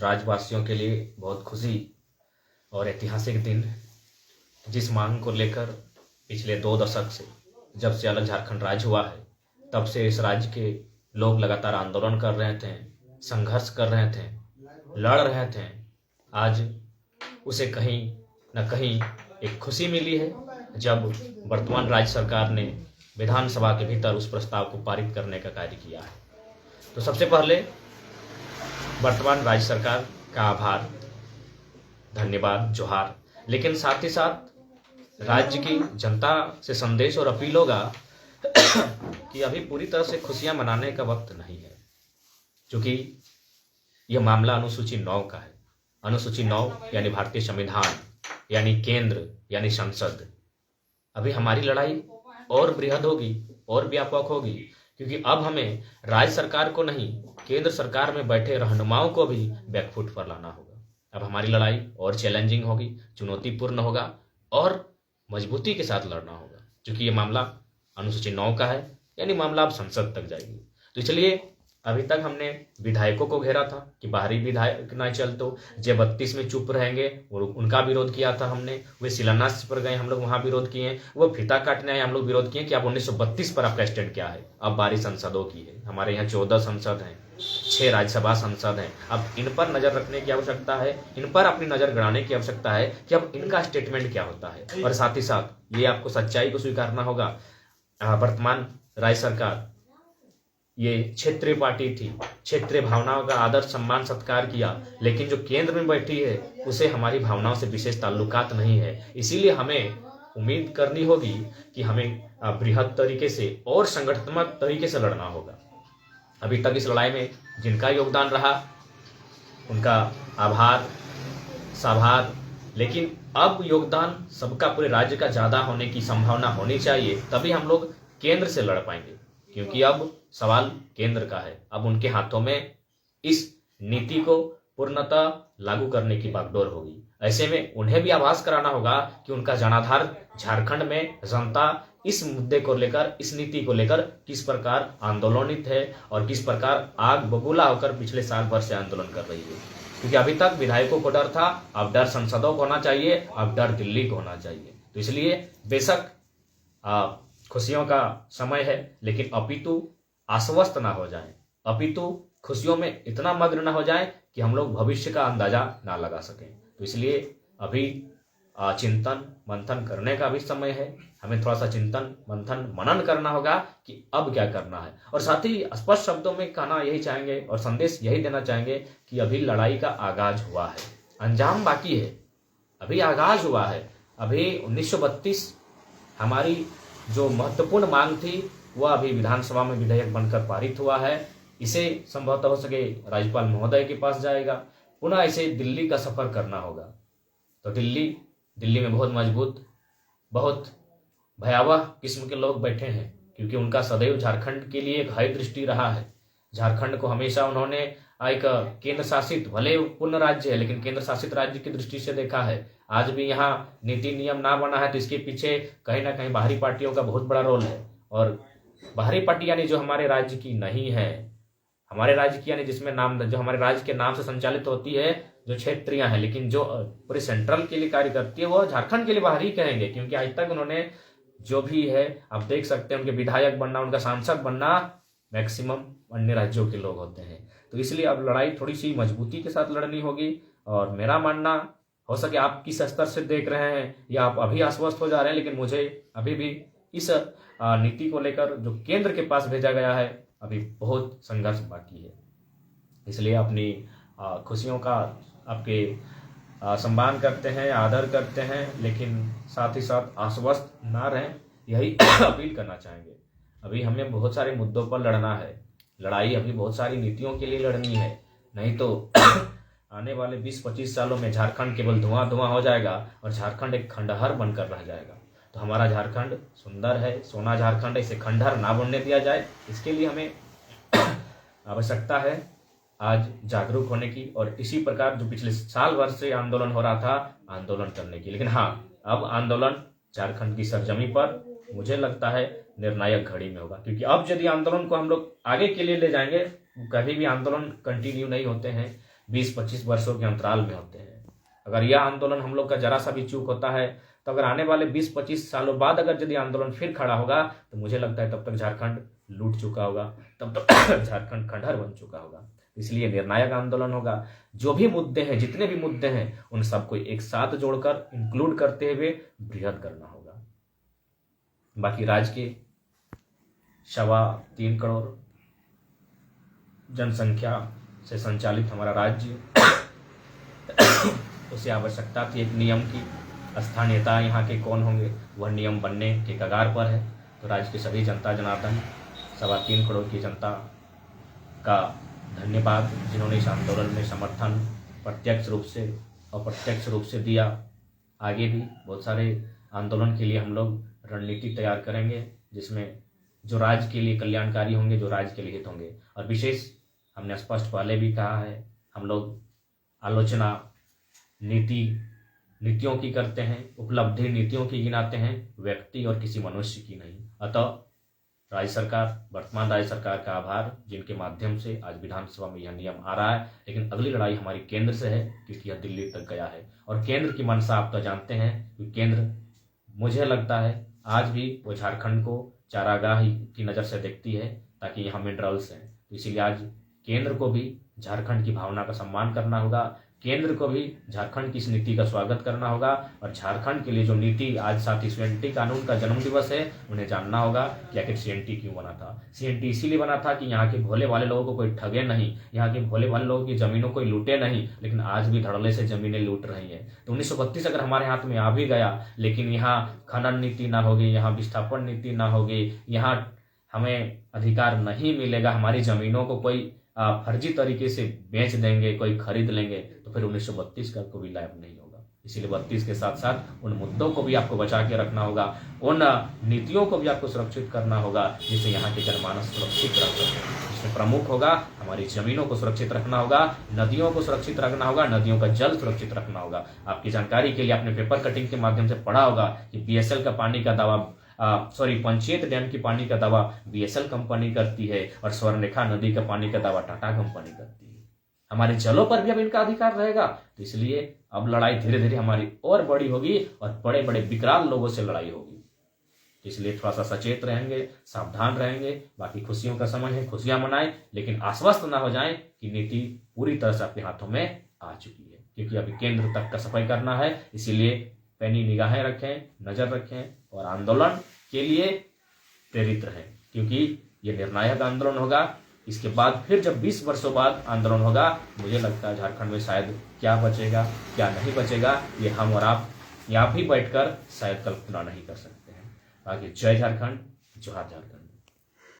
राज्यवासियों के लिए बहुत खुशी और ऐतिहासिक दिन। जिस मांग को लेकर पिछले 2 दशक से, जब से अलग झारखंड राज्य हुआ है, तब से इस राज्य के लोग लगातार आंदोलन कर रहे थे, संघर्ष कर रहे थे, लड़ रहे थे। आज उसे कहीं न कहीं एक खुशी मिली है जब वर्तमान राज्य सरकार ने विधानसभा के भीतर उस प्रस्ताव को पारित करने का कार्य किया है। तो सबसे पहले वर्तमान राज्य सरकार का आभार, धन्यवाद, जोहार। लेकिन साथ ही साथ राज्य की जनता से संदेश और अपील होगा कि अभी पूरी तरह से खुशियां मनाने का वक्त नहीं है, क्योंकि यह मामला अनुसूची 9 का है। अनुसूची 9 यानी भारतीय संविधान, यानी केंद्र, यानी संसद। अभी हमारी लड़ाई और बृहद होगी और व्यापक होगी, क्योंकि अब हमें राज्य सरकार को नहीं, केंद्र सरकार में बैठे रहनुमाओं को भी बैकफुट पर लाना होगा। अब हमारी लड़ाई और चैलेंजिंग होगी, चुनौतीपूर्ण होगा और मजबूती के साथ लड़ना होगा, क्योंकि ये मामला अनुसूची 9 का है, यानी मामला अब संसद तक जाएगी। तो इसलिए अभी तक हमने विधायकों को घेरा था कि बाहरी विधायक ना चल, तो J32 में चुप रहेंगे, और उनका विरोध किया था हमने। वे शिलान्यास पर गए, हम लोग वहां विरोध किए। वो फीता काटने आए, हम लोग विरोध किए कि आप 1932 पर आपका स्टैंड क्या है। अब बारी संसदों की है। हमारे यहाँ 14 संसद हैं, 6 राज्यसभा संसद हैं। अब इन पर नजर रखने की आवश्यकता है, इन पर अपनी नजर गड़ाने की आवश्यकता है कि अब इनका स्टेटमेंट क्या होता है। और साथ ही साथ ये आपको सच्चाई को स्वीकारना होगा, वर्तमान राज्य सरकार ये क्षेत्रीय पार्टी थी, क्षेत्रीय भावनाओं का आदर, सम्मान, सत्कार किया, लेकिन जो केंद्र में बैठी है उसे हमारी भावनाओं से विशेष ताल्लुकात नहीं है। इसीलिए हमें उम्मीद करनी होगी कि हमें बृहद तरीके से और संगठनात्मक तरीके से लड़ना होगा। अभी तक इस लड़ाई में जिनका योगदान रहा उनका आभार, साभार, लेकिन अब योगदान सबका पूरे राज्य का ज्यादा होने की संभावना होनी चाहिए, तभी हम लोग केंद्र से लड़ पाएंगे, क्योंकि अब सवाल केंद्र का है। अब उनके हाथों में इस नीति को पूर्णतः लागू करने की बागडोर होगी। ऐसे में उन्हें भी आभास कराना होगा कि उनका जनाधार झारखंड में जनता इस मुद्दे को लेकर, इस नीति को लेकर किस प्रकार आंदोलनित है और किस प्रकार आग बबूला होकर पिछले साल भर से आंदोलन कर रही है। क्योंकि अभी तक विधायकों को डर था, अब डर संसदों को होना चाहिए, अब डर दिल्ली को होना चाहिए। तो इसलिए बेशक खुशियों का समय है, लेकिन अपितु आश्वस्त ना हो जाएं, अपितु खुशियों में इतना मग्न ना हो जाएं कि हम लोग भविष्य का अंदाजा ना लगा सकें। तो इसलिए अभी चिंतन मंथन करने का भी समय है। हमें थोड़ा सा चिंतन मंथन मनन करना होगा कि अब क्या करना है। और साथ ही स्पष्ट शब्दों में कहना यही चाहेंगे और संदेश यही देना चाहेंगे कि अभी लड़ाई का आगाज हुआ है, अंजाम बाकी है। अभी आगाज हुआ है। अभी 1932 हमारी जो महत्वपूर्ण मांग थी वह अभी विधानसभा में विधेयक बनकर पारित हुआ है। इसे संभवतः हो सके राज्यपाल महोदय के पास जाएगा, पुनः इसे दिल्ली का सफर करना होगा। तो दिल्ली में बहुत मजबूत, बहुत भयावह किस्म के लोग बैठे हैं, क्योंकि उनका सदैव झारखंड के लिए एक हय दृष्टि रहा है। झारखंड को हमेशा उन्होंने एक केंद्र शासित, भले पूर्ण राज्य है लेकिन केंद्र शासित राज्य की दृष्टि से देखा है। आज भी यहाँ नीति नियम ना बना है तो इसके पीछे कहीं ना कहीं बाहरी पार्टियों का बहुत बड़ा रोल है। और बाहरी पार्टी यानी जो हमारे राज्य की नहीं है, हमारे राज्य की यानी जिसमें नाम, जो हमारे राज्य के नाम से संचालित होती है, जो क्षेत्रीय है, लेकिन जो पूरे सेंट्रल के लिए कार्य करती है वो झारखंड के लिए बाहरी कहेंगे, क्योंकि आज तक उन्होंने जो भी है, आप देख सकते हैं उनके विधायक बनना, उनका सांसद बनना मैक्सिमम अन्य राज्यों के लोग होते हैं। तो इसलिए अब लड़ाई थोड़ी सी मजबूती के साथ लड़नी होगी। और मेरा मानना, हो सके आप किस स्तर से देख रहे हैं या आप अभी आश्वस्त हो जा रहे हैं, लेकिन मुझे अभी भी इस नीति को लेकर जो केंद्र के पास भेजा गया है, अभी बहुत संघर्ष बाकी है। इसलिए अपनी खुशियों का आपके सम्मान करते हैं, आदर करते हैं, लेकिन साथ ही साथ आश्वस्त ना रहें, यही अपील करना चाहेंगे। अभी हमें बहुत सारे मुद्दों पर लड़ना है। लड़ाई अभी बहुत सारी नीतियों के लिए लड़नी है, नहीं तो आने वाले 20-25 सालों में झारखंड केवल धुआं धुआं हो जाएगा और झारखंड एक खंडहर बनकर रह जाएगा। तो हमारा झारखंड सुंदर है, सोना झारखंड, इसे खंडहर ना बनने दिया जाए। इसके लिए हमें आवश्यकता है आज जागरूक होने की, और इसी प्रकार जो पिछले साल भर से आंदोलन हो रहा था, आंदोलन करने की। लेकिन हाँ, अब आंदोलन झारखंड की सरजमी पर मुझे लगता है निर्णायक घड़ी में होगा, क्योंकि अब यदि आंदोलन को हम लोग आगे के लिए ले जाएंगे, कभी भी आंदोलन कंटिन्यू नहीं होते हैं। 20-25 वर्षों के अंतराल में होते हैं। अगर यह आंदोलन हम लोग का जरा सा भी चूक होता है तो अगर आने वाले 20-25 सालों बाद अगर यदि आंदोलन फिर खड़ा होगा तो मुझे लगता है तब तक झारखंड लूट चुका होगा, तब तक झारखंड खंडहर बन चुका होगा। इसलिए निर्णायक आंदोलन होगा। जो भी मुद्दे हैं, जितने भी मुद्दे हैं, उन सबको एक साथ जोड़कर इंक्लूड करते हुए बृहद करना होगा। बाकी राज्य के 3.25 करोड़ जनसंख्या से संचालित हमारा राज्य उसे आवश्यकता थी एक नियम की। स्थानीयता यहाँ के कौन होंगे, वह नियम बनने के कगार पर है। तो राज्य के सभी जनता जनार्दन, 3.25 करोड़ की जनता का धन्यवाद, जिन्होंने इस आंदोलन में समर्थन प्रत्यक्ष रूप से अप्रत्यक्ष रूप से दिया। आगे भी बहुत सारे आंदोलन के लिए हम लोग रणनीति तैयार करेंगे, जिसमें जो राज्य के लिए कल्याणकारी होंगे, जो राज्य के लिए हित होंगे। और विशेष हमने स्पष्ट पहले भी कहा है, हम लोग आलोचना नीतियों की करते हैं, उपलब्धि नीतियों की गिनाते हैं, व्यक्ति और किसी मनुष्य की नहीं। अतः राज्य सरकार, वर्तमान राज्य सरकार का आभार, जिनके माध्यम से आज विधानसभा में यह नियम आ रहा है। लेकिन अगली लड़ाई हमारी केंद्र से है, क्योंकि यह दिल्ली तक गया है। और केंद्र की मंशा आप तो जानते हैं कि केंद्र, मुझे लगता है आज भी वो झारखंड को चारागाह की नज़र से देखती है, ताकि यहाँ मिनरल्स हैं। तो इसीलिए आज केंद्र को भी झारखंड की भावना का सम्मान करना होगा, केंद्र को भी झारखंड की इस नीति का स्वागत करना होगा। और झारखंड के लिए जो नीति, आज साथ ही CNT कानून का जन्मदिवस है, उन्हें जानना होगा कि आखिर CNT क्यों बना था। CNT इसीलिए बना था कि यहाँ के भोले वाले लोगों को कोई ठगे नहीं, यहाँ के भोले वाले लोगों की जमीनों को लूटे नहीं, लेकिन आज भी धड़ल्ले से जमीनें लूट रही हैं। तो 1932 अगर हमारे हाथ में आ भी गया, लेकिन यहाँ खनन नीति ना होगी, यहाँ विस्थापन नीति ना होगी, यहाँ हमें अधिकार नहीं मिलेगा, हमारी जमीनों को कोई फर्जी तरीके से बेच देंगे, कोई खरीद लेंगे, तो फिर 1932 का कोई लाभ नहीं होगा। इसीलिए 32 के साथ साथ उन मुद्दों को भी आपको बचा के रखना होगा, उन नीतियों को भी आपको सुरक्षित करना होगा, जिससे यहाँ के जनमानस सुरक्षित रख सके। इसमें प्रमुख होगा हमारी जमीनों को सुरक्षित रखना होगा, नदियों को सुरक्षित रखना होगा, नदियों का जल सुरक्षित रखना होगा। आपकी जानकारी के लिए आपने पेपर कटिंग के माध्यम से पढ़ा होगा कि BSL का पानी का दावा पंचेत डैम की पानी का दावा BSL कंपनी करती है, और स्वर्णरेखा नदी का पानी का दावा टाटा कंपनी करती है। हमारे जलों पर भी अब इनका अधिकार रहेगा। तो इसलिए अब लड़ाई धीरे धीरे हमारी और बड़ी होगी, और बड़े बड़े विकराल लोगों से लड़ाई होगी। तो इसलिए थोड़ा सा सचेत रहेंगे, सावधान रहेंगे। बाकी खुशियों का समय है, खुशियां मनाएं, लेकिन आश्वस्त ना हो जाएं कि नीति पूरी तरह से अपने हाथों में आ चुकी है, क्योंकि अभी केंद्र तक का सफाई करना है। इसीलिए पैनी निगाहें रखें, नजर रखें, और आंदोलन के लिए प्रेरित रहें, क्योंकि ये निर्णायक आंदोलन होगा। इसके बाद फिर जब 20 वर्षों बाद आंदोलन होगा, मुझे लगता है झारखंड में शायद क्या बचेगा क्या नहीं बचेगा, ये हम और आप यहाँ भी बैठकर शायद कल्पना नहीं कर सकते हैं। बाकी जय झारखंड, जोहार झारखंड।